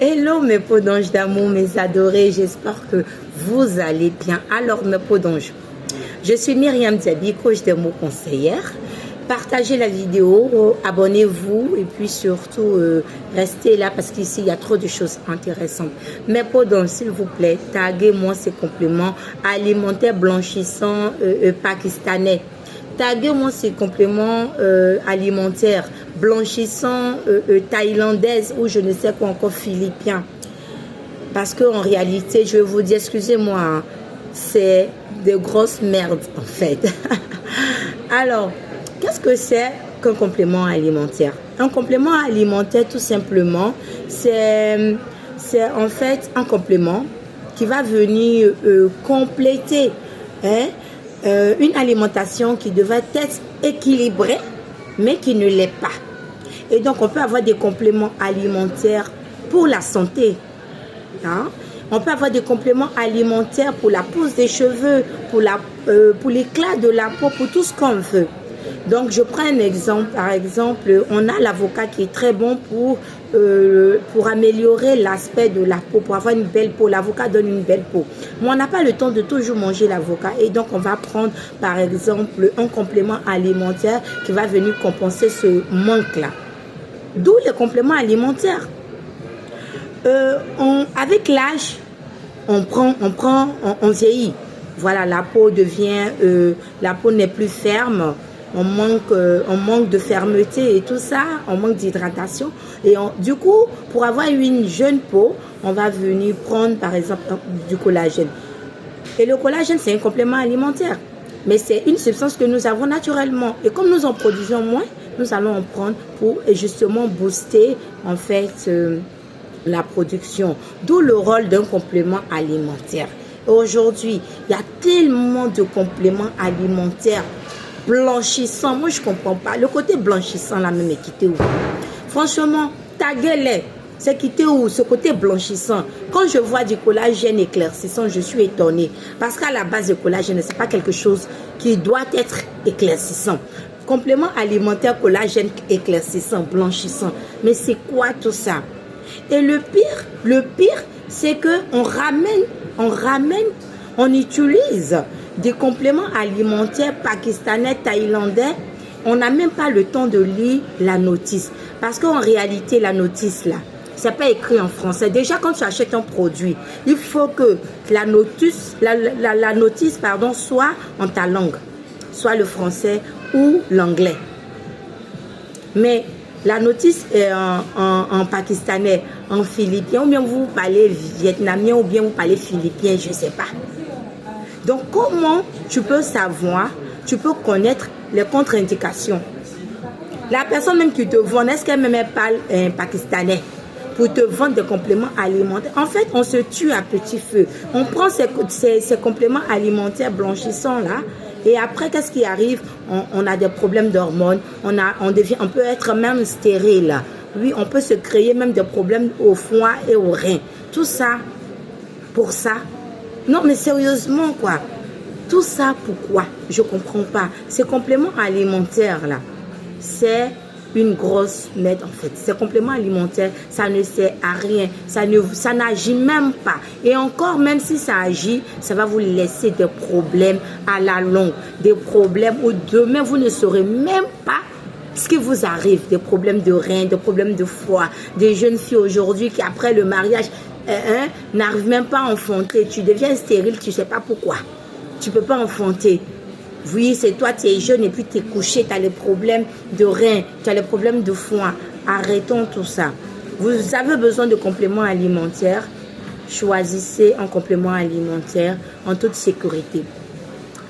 Hello mes peaux d'ange d'amour, mes adorés, j'espère que vous allez bien. Alors mes peaux d'ange, je suis Myriam Diaby, coach d'amour conseillère. Partagez la vidéo, abonnez-vous et puis surtout restez là parce qu'ici il y a trop de choses intéressantes. Mes peaux d'ange, s'il vous plaît, taguez-moi ces compléments alimentaires blanchissants pakistanais. Taguez-moi ces compléments alimentaires blanchissants thaïlandaises ou je ne sais quoi encore philippins. Parce qu'en réalité, je vais vous dire, excusez-moi, hein, c'est de grosses merdes en fait. Alors, qu'est-ce que c'est qu'un complément alimentaire? Un complément alimentaire, tout simplement, c'est en fait un complément qui va venir compléter une alimentation qui devrait être équilibrée, mais qui ne l'est pas. Et donc, on peut avoir des compléments alimentaires pour la santé. Hein? On peut avoir des compléments alimentaires pour la pousse des cheveux, pour l'éclat de la peau, pour tout ce qu'on veut. Donc, je prends un exemple. Par exemple, on a l'avocat qui est très bon pour améliorer l'aspect de la peau, pour avoir une belle peau. L'avocat donne une belle peau. Mais on n'a pas le temps de toujours manger l'avocat. Et donc, on va prendre, par exemple, un complément alimentaire qui va venir compenser ce manque-là. D'où les compléments alimentaires. Avec l'âge, on vieillit. Voilà, la peau n'est plus ferme. On manque de fermeté et tout ça, on manque d'hydratation. Et du coup, pour avoir une jeune peau, on va venir prendre par exemple du collagène. Et le collagène, c'est un complément alimentaire. Mais c'est une substance que nous avons naturellement. Et comme nous en produisons moins, nous allons en prendre pour justement booster en fait la production. D'où le rôle d'un complément alimentaire. Aujourd'hui, il y a tellement de compléments alimentaires blanchissant, moi je comprends pas. Le côté blanchissant là même est quitté où? Franchement, taguez-les. C'est quitté où? Ce côté blanchissant. Quand je vois du collagène éclaircissant, je suis étonnée. Parce qu'à la base, le collagène, c'est pas quelque chose qui doit être éclaircissant. Complément alimentaire, collagène éclaircissant, blanchissant. Mais c'est quoi tout ça? Et le pire, c'est que on utilise des compléments alimentaires pakistanais, thaïlandais, on n'a même pas le temps de lire la notice. Parce qu'en réalité, la notice là, c'est pas écrit en français. Déjà, quand tu achètes un produit, il faut que la notice soit en ta langue, soit le français ou l'anglais. Mais la notice est en pakistanais, en philippien, ou bien vous parlez vietnamien, ou bien vous parlez philippien, je ne sais pas. Donc, comment tu peux savoir, tu peux connaître les contre-indications? La personne même qui te vend, est-ce qu'elle même parle pakistanais pour te vendre des compléments alimentaires? En fait, on se tue à petit feu. On prend ces compléments alimentaires blanchissants là, et après, qu'est-ce qui arrive? On a des problèmes d'hormones, on peut être même stérile. Oui, on peut se créer même des problèmes au foie et au rein. Tout ça, pour ça. Non, mais sérieusement, quoi. Tout ça, pourquoi? Je ne comprends pas. Ces compléments alimentaires, là, c'est une grosse merde, en fait. Ces compléments alimentaires, ça ne sert à rien. Ça n'agit même pas. Et encore, même si ça agit, ça va vous laisser des problèmes à la longue. Des problèmes où demain, vous ne saurez même pas ce qui vous arrive. Des problèmes de rein, des problèmes de foie. Des jeunes filles aujourd'hui qui, après le mariage, n'arrive même pas à enfanter. Tu deviens stérile, tu ne sais pas pourquoi. Tu ne peux pas enfanter. Oui, c'est toi, tu es jeune et puis tu es couché, tu as les problèmes de rein, tu as les problèmes de foie. Arrêtons tout ça. Vous avez besoin de compléments alimentaires. Choisissez un complément alimentaire en toute sécurité.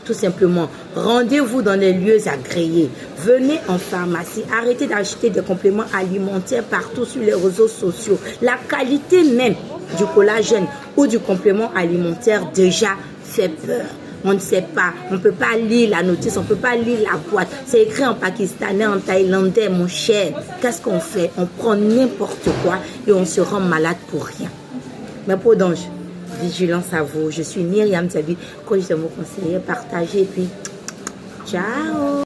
Tout simplement, rendez-vous dans les lieux agréés. Venez en pharmacie. Arrêtez d'acheter des compléments alimentaires partout sur les réseaux sociaux. La qualité même du collagène ou du complément alimentaire déjà fait peur. On ne sait pas, on ne peut pas lire la notice, on ne peut pas lire la boîte. C'est écrit en pakistanais, en thaïlandais, mon cher. Qu'est-ce qu'on fait? On prend n'importe quoi et on se rend malade pour rien. Mais peau d'ange, vigilance à vous. Je suis Myriam Diaby, coach de mon conseiller. Partagez et puis ciao.